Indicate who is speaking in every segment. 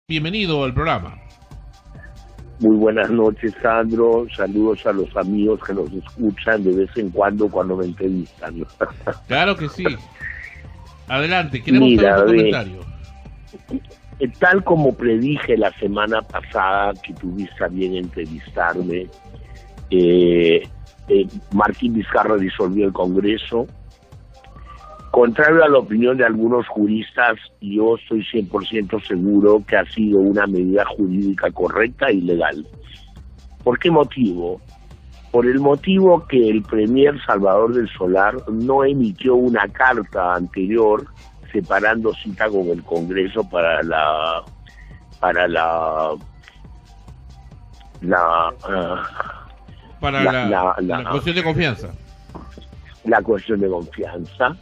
Speaker 1: Bienvenido al programa.
Speaker 2: Muy buenas noches, Sandro. Saludos a los amigos que nos escuchan de vez en cuando me entrevistan.
Speaker 1: Claro que sí. Adelante, queremos saber tu comentario.
Speaker 2: Tal como predije la semana pasada que tuviste a bien entrevistarme, Martín Vizcarra disolvió el Congreso. Contrario a la opinión de algunos juristas, yo estoy 100% seguro que ha sido una medida jurídica correcta y legal. ¿Por qué motivo? Por el motivo que el premier Salvador del Solar no emitió una carta anterior separando cita con el Congreso para la
Speaker 1: cuestión de confianza.
Speaker 2: La cuestión de confianza.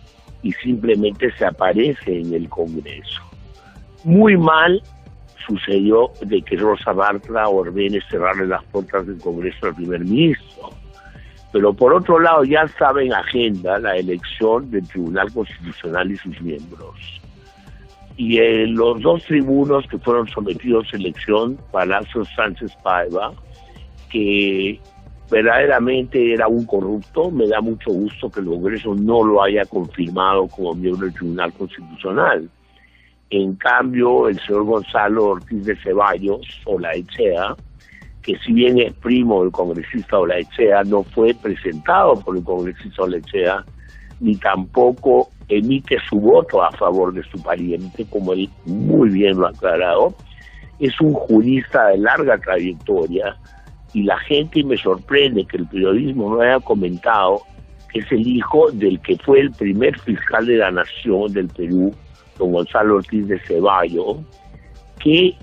Speaker 2: Y simplemente se aparece en el Congreso. Muy mal sucedió de que Rosa Bartra ordene cerrarle las puertas del Congreso al primer ministro. Pero por otro lado ya estaba en agenda la elección del Tribunal Constitucional y sus miembros. Y los dos tribunos que fueron sometidos a elección, Palacio Sánchez Paiva, que verdaderamente era un corrupto. Me da mucho gusto que el Congreso no lo haya confirmado como miembro del Tribunal Constitucional. En cambio, el señor Gonzalo Ortiz de Ceballos, Olaechea, que si bien es primo del congresista Olaechea, no fue presentado por el congresista Olaechea, ni tampoco emite su voto a favor de su pariente, como él muy bien lo ha aclarado. Es un jurista de larga trayectoria, y la gente me sorprende que el periodismo no haya comentado que es el hijo del que fue el primer fiscal de la Nación del Perú, don Gonzalo Ortiz de Ceballos, que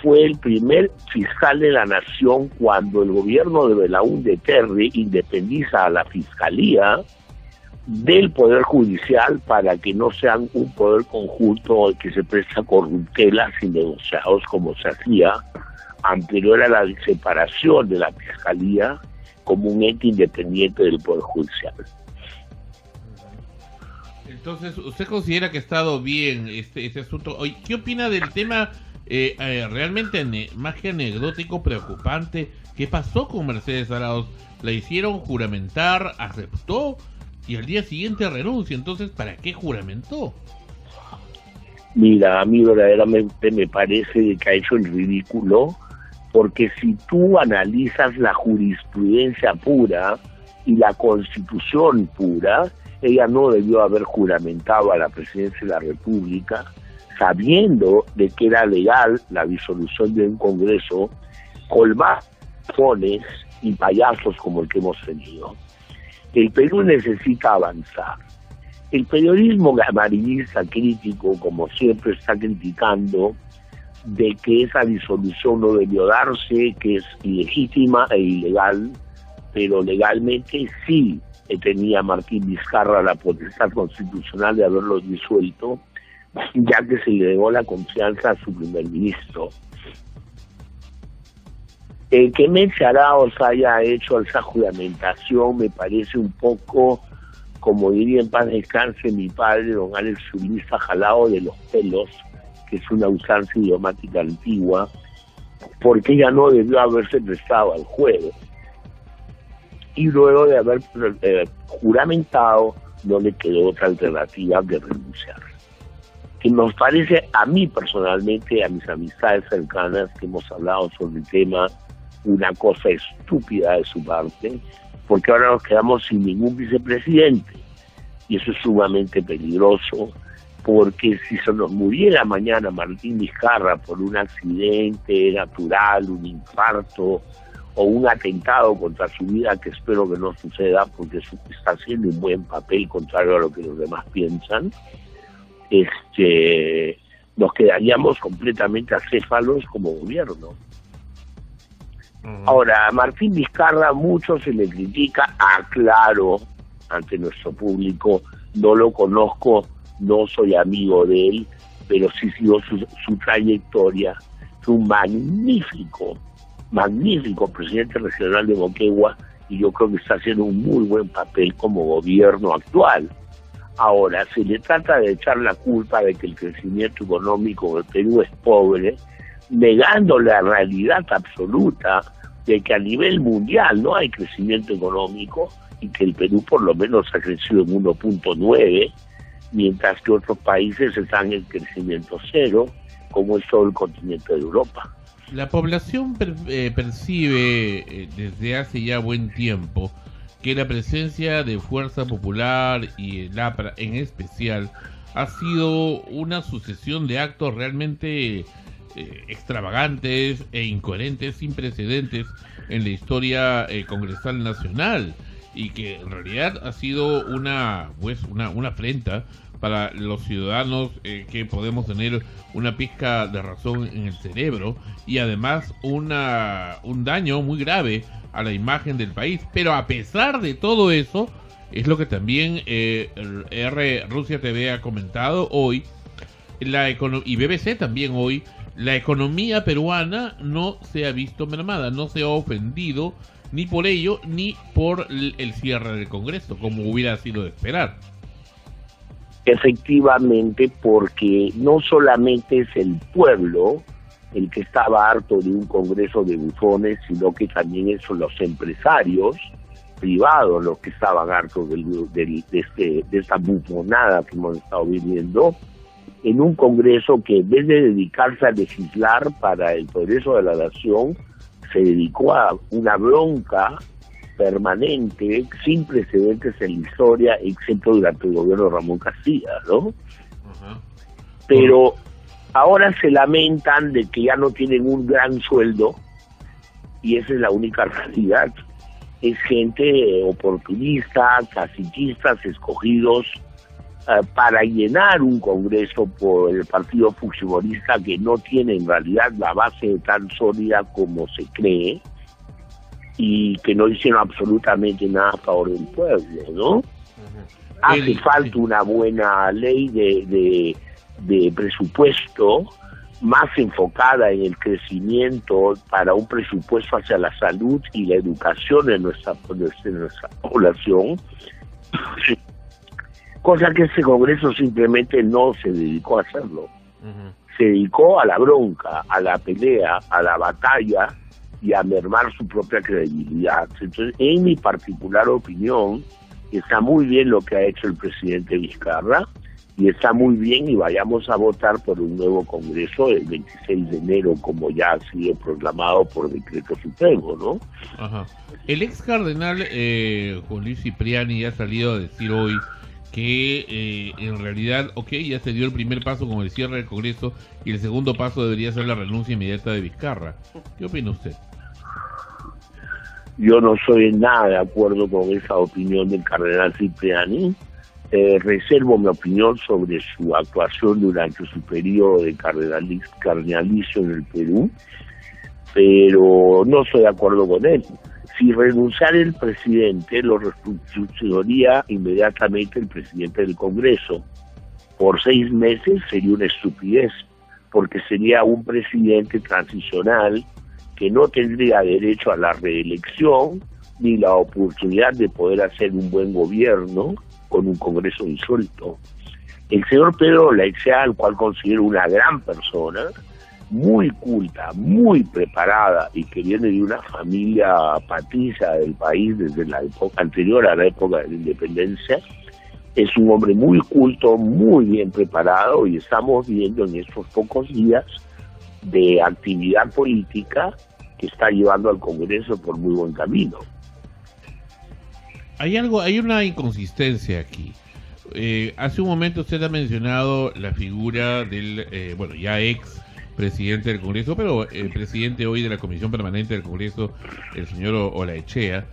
Speaker 2: fue el primer fiscal de la Nación cuando el gobierno de Belaúnde Terry independiza a la Fiscalía del Poder Judicial para que no sean un poder conjunto que se presta corruptelas y negociados como se hacía anterior a la separación de la Fiscalía como un ente independiente del Poder Judicial.
Speaker 1: Entonces, ¿usted considera que ha estado bien este asunto? ¿Qué opina del tema realmente más que anecdótico, preocupante? ¿Qué pasó con Mercedes Arauz? La hicieron juramentar, aceptó y al día siguiente renuncia. Entonces, ¿para qué juramentó?
Speaker 2: Mira, a mí verdaderamente me parece que ha hecho el ridículo, porque si tú analizas la jurisprudencia pura y la Constitución pura, ella no debió haber juramentado a la presidencia de la República, sabiendo de que era legal la disolución de un Congreso con más fones y payasos como el que hemos tenido. El Perú necesita avanzar. El periodismo amarillista crítico, como siempre, está criticando de que esa disolución no debió darse, que es ilegítima e ilegal, pero legalmente sí tenía Martín Vizcarra la potestad constitucional de haberlo disuelto, ya que se le negó la confianza a su primer ministro. Que Meche Arauz haya hecho esa juramentación me parece un poco, como diría en paz descanse mi padre, don Alex Uliza, jalado de los pelos, que es una usanza idiomática antigua, porque ella no debió haberse prestado al juego. Y luego de haber juramentado, no le quedó otra alternativa que renunciar. Que nos parece, a mí personalmente, a mis amistades cercanas que hemos hablado sobre el tema, una cosa estúpida de su parte, porque ahora nos quedamos sin ningún vicepresidente. Y eso es sumamente peligroso, porque si se nos muriera mañana Martín Vizcarra por un accidente natural, un infarto o un atentado contra su vida, que espero que no suceda porque está haciendo un buen papel contrario a lo que los demás piensan, nos quedaríamos completamente acéfalos como gobierno. Ahora, a Martín Vizcarra mucho se le critica, aclaro ante nuestro público, no lo conozco, no soy amigo de él, pero sí sigo su trayectoria. Fue un magnífico presidente regional de Moquegua, y yo creo que está haciendo un muy buen papel como gobierno actual. Ahora, se le trata de echar la culpa de que el crecimiento económico del Perú es pobre, negando la realidad absoluta de que a nivel mundial no hay crecimiento económico y que el Perú por lo menos ha crecido en 1.9, mientras que otros países están en crecimiento cero, como es todo el continente de Europa.
Speaker 1: La población percibe desde hace ya buen tiempo que la presencia de Fuerza Popular y el APRA en especial ha sido una sucesión de actos realmente extravagantes e incoherentes, sin precedentes en la historia congresal nacional, y que en realidad ha sido una afrenta para los ciudadanos que podemos tener una pizca de razón en el cerebro, y además un daño muy grave a la imagen del país. Pero a pesar de todo eso, es lo que también Rusia TV ha comentado hoy, y BBC también hoy, la economía peruana no se ha visto mermada, no se ha ofendido ni por ello ni por el cierre del Congreso, como hubiera sido de esperar.
Speaker 2: Efectivamente, porque no solamente es el pueblo el que estaba harto de un Congreso de bufones, sino que también son los empresarios privados los que estaban hartos de esta bufonada que hemos estado viviendo, en un Congreso que en vez de dedicarse a legislar para el progreso de la nación, se dedicó a una bronca permanente, sin precedentes en la historia, excepto durante el gobierno de Ramón Castilla, ¿no? Uh-huh. Pero ahora se lamentan de que ya no tienen un gran sueldo, y esa es la única realidad. Es gente oportunista, caciquistas escogidos para llenar un Congreso por el partido fujimorista, que no tiene en realidad la base tan sólida como se cree, y que no hicieron absolutamente nada a favor del pueblo, ¿no? Uh-huh. Hace falta una buena ley de presupuesto más enfocada en el crecimiento, para un presupuesto hacia la salud y la educación de nuestra población, cosa que este Congreso simplemente no se dedicó a hacerlo. Uh-huh. Se dedicó a la bronca, a la pelea, a la batalla y a mermar su propia credibilidad. Entonces, en mi particular opinión, está muy bien lo que ha hecho el presidente Vizcarra, y está muy bien, y vayamos a votar por un nuevo Congreso el 26 de enero, como ya ha sido proclamado por decreto supremo, ¿no?
Speaker 1: Ajá. El ex cardenal Juan Luis Cipriani ha salido a decir hoy que en realidad, ya se dio el primer paso con el cierre del Congreso, y el segundo paso debería ser la renuncia inmediata de Vizcarra. ¿Qué opina usted?
Speaker 2: Yo no soy nada de acuerdo con esa opinión del cardenal Cipriani. Reservo mi opinión sobre su actuación durante su periodo de cardenalicio en el Perú, pero no estoy de acuerdo con él. Si renunciara el presidente, lo sucedería inmediatamente el presidente del Congreso. Por 6 meses sería una estupidez, porque sería un presidente transicional que no tendría derecho a la reelección ni la oportunidad de poder hacer un buen gobierno con un Congreso disuelto. El señor Pedro Laizea, al cual considero una gran persona, muy culta, muy preparada, y que viene de una familia patricia del país desde la época anterior a la época de la independencia, es un hombre muy culto, muy bien preparado, y estamos viendo en estos pocos días de actividad política que está llevando al Congreso por muy buen camino.
Speaker 1: Hay una inconsistencia aquí. Hace un momento usted ha mencionado la figura del, ya ex presidente del Congreso, pero el presidente hoy de la Comisión Permanente del Congreso, el señor Olaechea,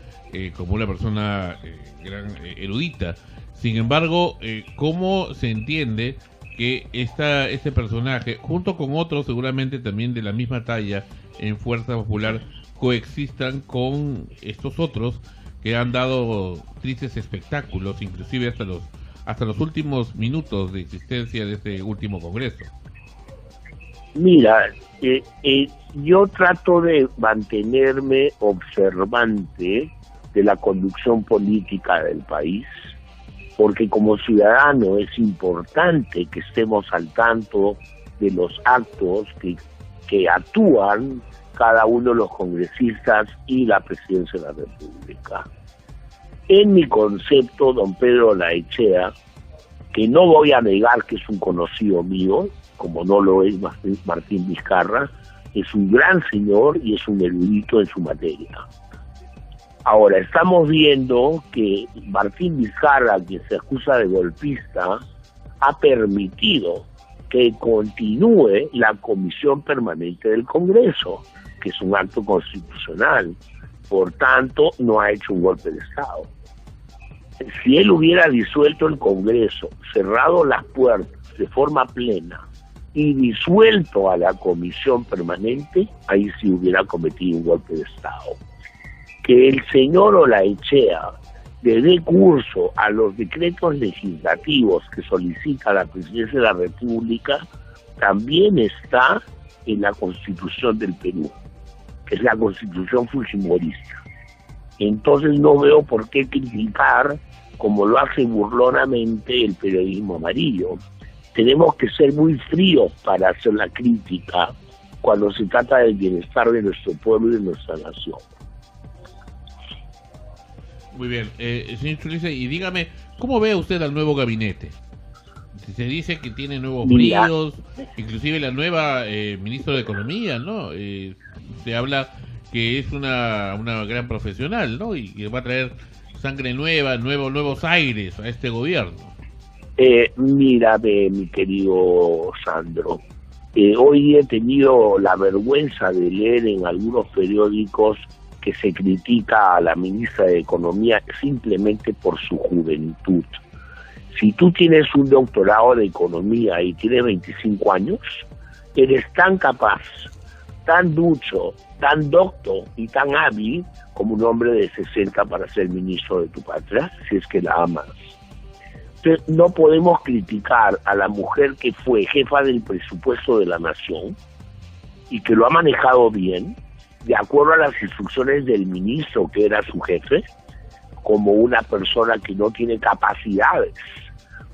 Speaker 1: como una persona gran erudita. Sin embargo, ¿cómo se entiende que este personaje, junto con otros seguramente también de la misma talla en Fuerza Popular, coexistan con estos otros que han dado tristes espectáculos, inclusive hasta los últimos minutos de existencia de este último Congreso?
Speaker 2: Mira, yo trato de mantenerme observante de la conducción política del país, porque como ciudadano es importante que estemos al tanto de los actos que actúan cada uno de los congresistas y la presidencia de la República. En mi concepto, don Pedro Olaechea, que no voy a negar que es un conocido mío, como no lo es Martín Vizcarra, es un gran señor y es un erudito en su materia. Ahora, estamos viendo que Martín Vizcarra, quien se acusa de golpista, ha permitido que continúe la Comisión Permanente del Congreso, que es un acto constitucional. Por tanto, no ha hecho un golpe de Estado. Si él hubiera disuelto el Congreso, cerrado las puertas de forma plena y disuelto a la Comisión Permanente, ahí sí hubiera cometido un golpe de Estado. Que el señor Olaechea le dé curso a los decretos legislativos que solicita la Presidencia de la República también está en la Constitución del Perú, que es la Constitución fujimorista. Entonces no veo por qué criticar, como lo hace burlonamente el periodismo amarillo. Tenemos que ser muy fríos para hacer la crítica cuando se trata del bienestar de nuestro pueblo y de nuestra nación.
Speaker 1: Muy bien, señor Chulice, y dígame, ¿cómo ve usted al nuevo gabinete? Se dice que tiene nuevos bríos, inclusive la nueva ministra de Economía, ¿no? Se habla que es una gran profesional, ¿no? Y que va a traer sangre nueva, nuevos aires a este gobierno.
Speaker 2: Mírame, mi querido Sandro, hoy he tenido la vergüenza de leer en algunos periódicos que se critica a la ministra de Economía simplemente por su juventud. Si tú tienes un doctorado de Economía y tienes 25 años, eres tan capaz, tan ducho, tan docto y tan hábil como un hombre de 60 para ser ministro de tu patria, si es que la amas. Entonces, no podemos criticar a la mujer que fue jefa del presupuesto de la nación y que lo ha manejado bien, de acuerdo a las instrucciones del ministro que era su jefe, como una persona que no tiene capacidades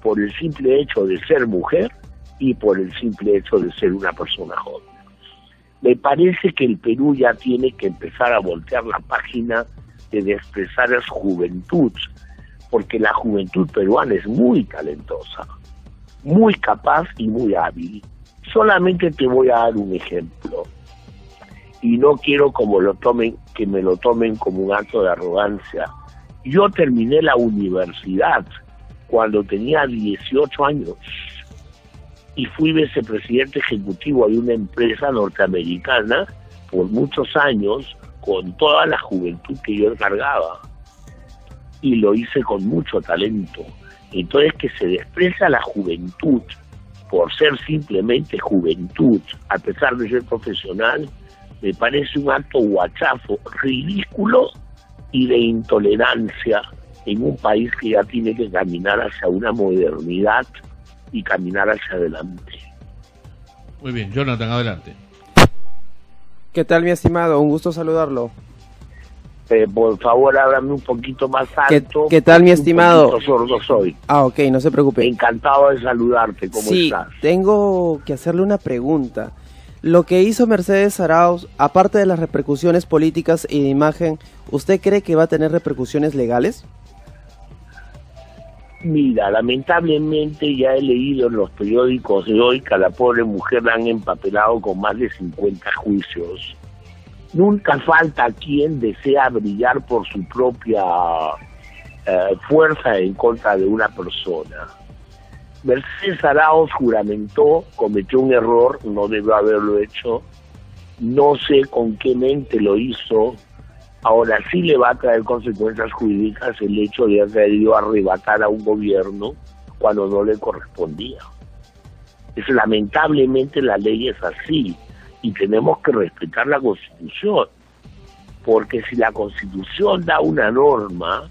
Speaker 2: por el simple hecho de ser mujer y por el simple hecho de ser una persona joven. Me parece que el Perú ya tiene que empezar a voltear la página de despreciar a su juventud, porque la juventud peruana es muy talentosa, muy capaz y muy hábil. Solamente te voy a dar un ejemplo, y no quiero que me lo tomen como un acto de arrogancia. Yo terminé la universidad cuando tenía 18 años y fui vicepresidente ejecutivo de una empresa norteamericana por muchos años con toda la juventud que yo encargaba, y lo hice con mucho talento. Entonces, que se desprecia la juventud por ser simplemente juventud, a pesar de ser profesional, me parece un acto guachafo, ridículo y de intolerancia en un país que ya tiene que caminar hacia una modernidad y caminar hacia adelante.
Speaker 1: Muy bien, Jonathan, adelante.
Speaker 3: ¿Qué tal, mi estimado? Un gusto saludarlo.
Speaker 2: Por favor, háblame un poquito más alto.
Speaker 3: ¿Qué tal, mi estimado?
Speaker 2: Un poquito sordo soy.
Speaker 3: Ok, no se preocupe.
Speaker 2: Encantado de saludarte. ¿Cómo estás?
Speaker 3: Sí, tengo que hacerle una pregunta. Lo que hizo Mercedes Arauz, aparte de las repercusiones políticas y de imagen, ¿usted cree que va a tener repercusiones legales?
Speaker 2: Mira, lamentablemente ya he leído en los periódicos de hoy que a la pobre mujer la han empapelado con más de 50 juicios. Nunca falta quien desea brillar por su propia fuerza en contra de una persona. Mercedes Arauz juramentó, cometió un error, no debió haberlo hecho, no sé con qué mente lo hizo. Ahora sí le va a traer consecuencias jurídicas el hecho de haber querido arrebatar a un gobierno cuando no le correspondía. Lamentablemente la ley es así y tenemos que respetar la Constitución, porque si la Constitución da una norma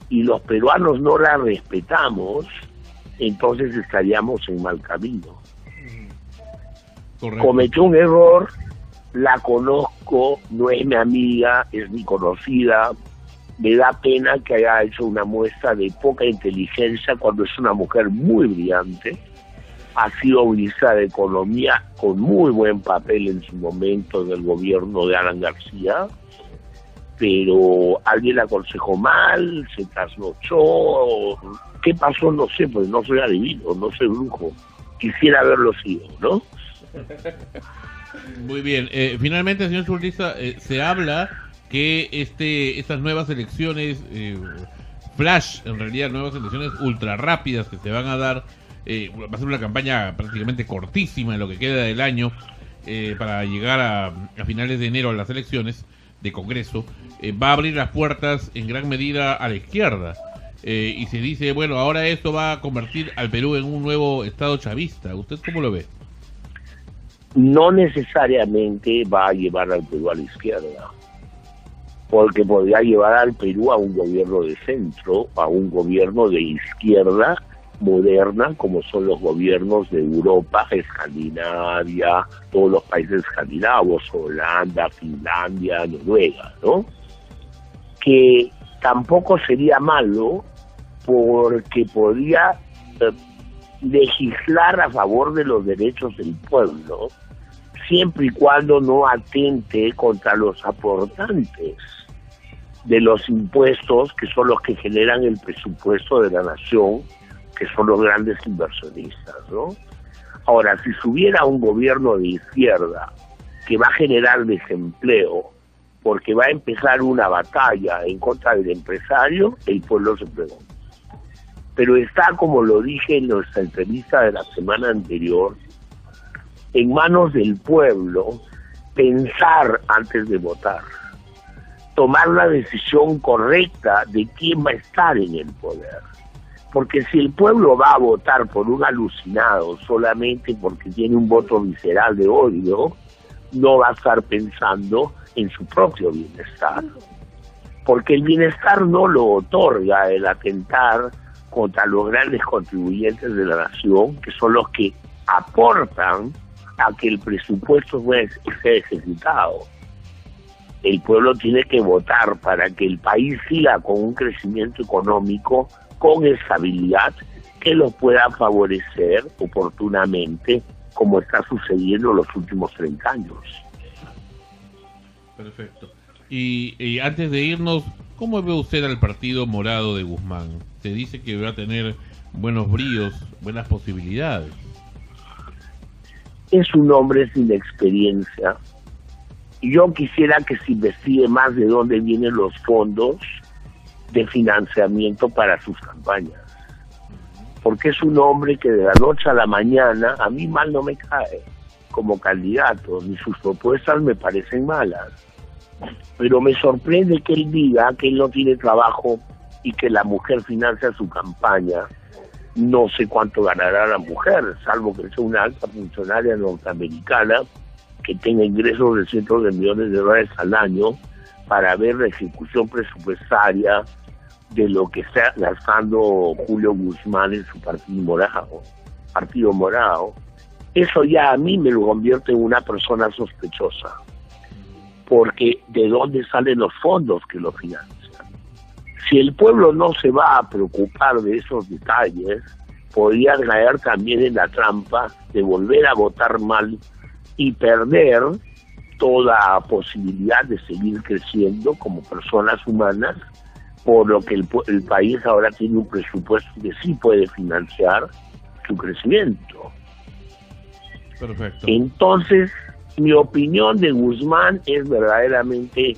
Speaker 2: y los peruanos no la respetamos, entonces estaríamos en mal camino. Correcto. Cometió un error, la conozco, no es mi amiga, es mi conocida, me da pena que haya hecho una muestra de poca inteligencia cuando es una mujer muy brillante. Ha sido ministra de Economía con muy buen papel en su momento en el gobierno de Alan García, pero alguien la aconsejó mal, se trasnochó. ¿Qué pasó? No sé, pues no soy adivino, no soy brujo. Quisiera haberlo sido, ¿no?
Speaker 1: Muy bien. Finalmente, señor Zurriza, se habla que estas nuevas elecciones, flash, en realidad nuevas elecciones ultra rápidas que se van a dar, va a ser una campaña prácticamente cortísima en lo que queda del año, para llegar a finales de enero a las elecciones de Congreso, va a abrir las puertas en gran medida a la izquierda, y se dice, bueno, ahora esto va a convertir al Perú en un nuevo estado chavista. ¿Usted cómo lo ve?
Speaker 2: No necesariamente va a llevar al Perú a la izquierda, porque podría llevar al Perú a un gobierno de centro, a un gobierno de izquierda moderna, como son los gobiernos de Europa, Escandinavia, todos los países escandinavos, Holanda, Finlandia, Noruega, ¿no? Que tampoco sería malo, porque podría legislar a favor de los derechos del pueblo, siempre y cuando no atente contra los aportantes de los impuestos, que son los que generan el presupuesto de la nación, que son los grandes inversionistas, ¿no? Ahora, si hubiera un gobierno de izquierda que va a generar desempleo, porque va a empezar una batalla en contra del empresario, el pueblo se pregunta. Pero está, como lo dije en nuestra entrevista de la semana anterior, en manos del pueblo pensar antes de votar, tomar la decisión correcta de quién va a estar en el poder. Porque si el pueblo va a votar por un alucinado solamente porque tiene un voto visceral de odio, no va a estar pensando en su propio bienestar. Porque el bienestar no lo otorga el atentar contra los grandes contribuyentes de la nación, que son los que aportan a que el presupuesto sea ejecutado. El pueblo tiene que votar para que el país siga con un crecimiento económico, con estabilidad, que lo pueda favorecer oportunamente, como está sucediendo en los últimos 30 años.
Speaker 1: Perfecto. Y antes de irnos, ¿cómo ve usted al Partido Morado de Guzmán? Se dice que va a tener buenos bríos, buenas posibilidades.
Speaker 2: Es un hombre sin experiencia. Yo quisiera que se investigue más de dónde vienen los fondos de financiamiento para sus campañas. Porque es un hombre que de la noche a la mañana, a mí mal no me cae como candidato, ni sus propuestas me parecen malas. Pero me sorprende que él diga que él no tiene trabajo y que la mujer financia su campaña. No sé cuánto ganará la mujer, salvo que sea una alta funcionaria norteamericana que tenga ingresos de cientos de millones de dólares al año para ver la ejecución presupuestaria de lo que está gastando Julio Guzmán en su partido morado. Eso ya a mí me lo convierte en una persona sospechosa, porque ¿de dónde salen los fondos que lo financian? Si el pueblo no se va a preocupar de esos detalles, podría caer también en la trampa de volver a votar mal y perder toda posibilidad de seguir creciendo como personas humanas, por lo que el país ahora tiene un presupuesto que sí puede financiar su crecimiento.
Speaker 1: Perfecto.
Speaker 2: Entonces, mi opinión de Guzmán es verdaderamente: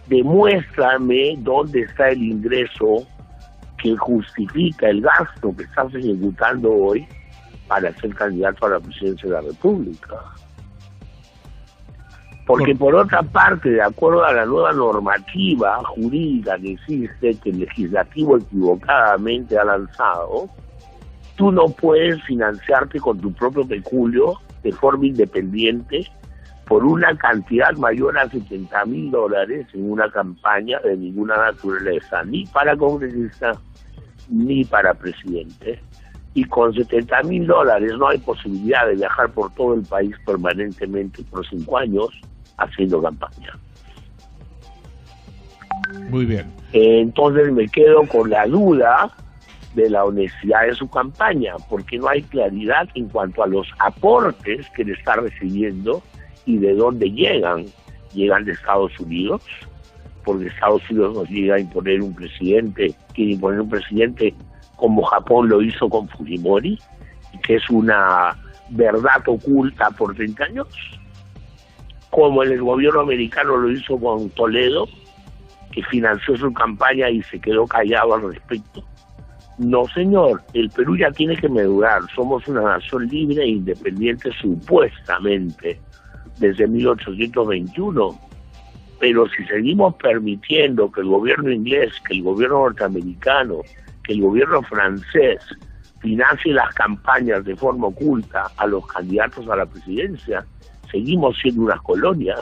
Speaker 2: demuéstrame dónde está el ingreso que justifica el gasto que estás ejecutando hoy para ser candidato a la presidencia de la República. Porque por otra parte, de acuerdo a la nueva normativa jurídica que existe, que el legislativo equivocadamente ha lanzado, tú no puedes financiarte con tu propio peculio de forma independiente por una cantidad mayor a $70,000 en una campaña de ninguna naturaleza, ni para congresista ni para presidente. Y con $70,000 no hay posibilidad de viajar por todo el país permanentemente por 5 años haciendo campaña.
Speaker 1: Muy bien.
Speaker 2: Entonces me quedo con la duda de la honestidad de su campaña, porque no hay claridad en cuanto a los aportes que le está recibiendo y de dónde llegan. Llegan de Estados Unidos, porque Estados Unidos nos llega a imponer un presidente, quiere imponer un presidente como Japón lo hizo con Fujimori, que es una verdad oculta por 30 años, como el gobierno americano lo hizo con Toledo, que financió su campaña y se quedó callado al respecto. No, señor, el Perú ya tiene que madurar. Somos una nación libre e independiente supuestamente desde 1821, pero si seguimos permitiendo que el gobierno inglés, que el gobierno norteamericano, que el gobierno francés financie las campañas de forma oculta a los candidatos a la presidencia, seguimos siendo una colonia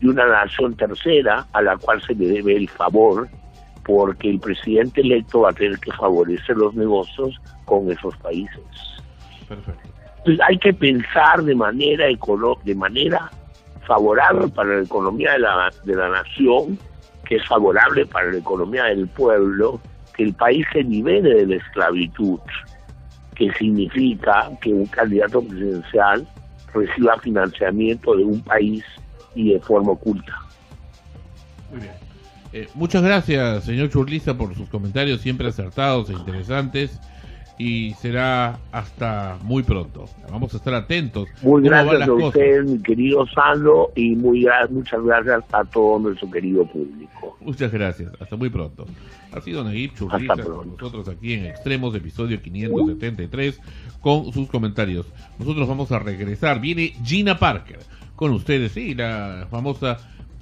Speaker 2: de una nación tercera a la cual se le debe el favor, porque el presidente electo va a tener que favorecer los negocios con esos países.
Speaker 1: Perfecto.
Speaker 2: Entonces hay que pensar de manera favorable para la economía de la nación, que es favorable para la economía del pueblo, que el país se libere de la esclavitud, que significa que un candidato presidencial reciba financiamiento de un país y de forma oculta.
Speaker 1: Muy bien. Muchas gracias, señor Churliza, por sus comentarios siempre acertados e interesantes, y será hasta muy pronto. Vamos a estar atentos.
Speaker 2: Muy gracias a usted, mi querido Sandro, y muchas gracias a todo nuestro querido público.
Speaker 1: Muchas gracias, hasta muy pronto. Ha sido Naguib Churliza con nosotros aquí en Extremos, episodio 573, con sus comentarios. Nosotros vamos a regresar. Viene Gina Parker con ustedes, sí, la famosa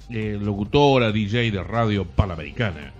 Speaker 1: locutora, DJ de Radio Panamericana.